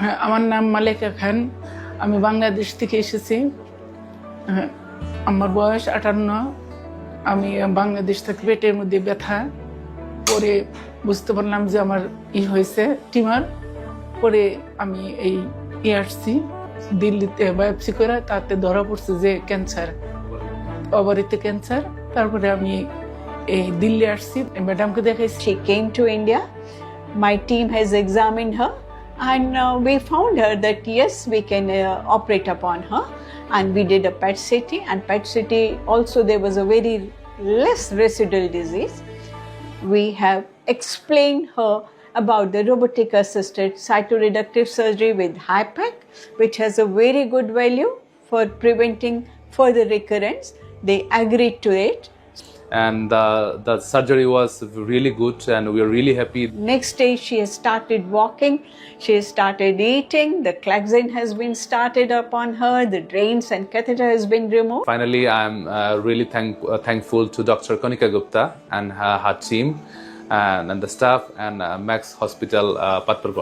হ্যাঁ, আমার নাম মালেকা খান। আমি বাংলাদেশ থেকে এসেছি। হ্যাঁ, আমার বয়স 58। আমি বাংলাদেশ থেকে পেটের মধ্যে ব্যথা, পরে বুঝতে পারলাম যে আমার হয়েছে টিউমার। পরে আমি আসছি দিল্লিতে বায়োপসি করে, তাতে ধরা পড়ছে যে ক্যান্সার, ওভারিতে ক্যান্সার। তারপরে আমি দিল্লি আসছি, ম্যাডামকে দেখাইছি। She came to India. My team has examined her and we found her that yes, we can operate upon her, and we did a PET CT, and PET CT also there was a very less residual disease. We have explained her about the robotic-assisted cytoreductive surgery with HIPEC, which has a very good value for preventing further recurrence. They agreed to it. And the surgery was really good and we are really happy. Next day she has started walking, she has started eating, the Klaxin has been started upon her, the drains and catheter has been removed. Finally, I'm really thankful to Dr. Kanika Gupta and her team and the staff and Max Hospital Patparganj.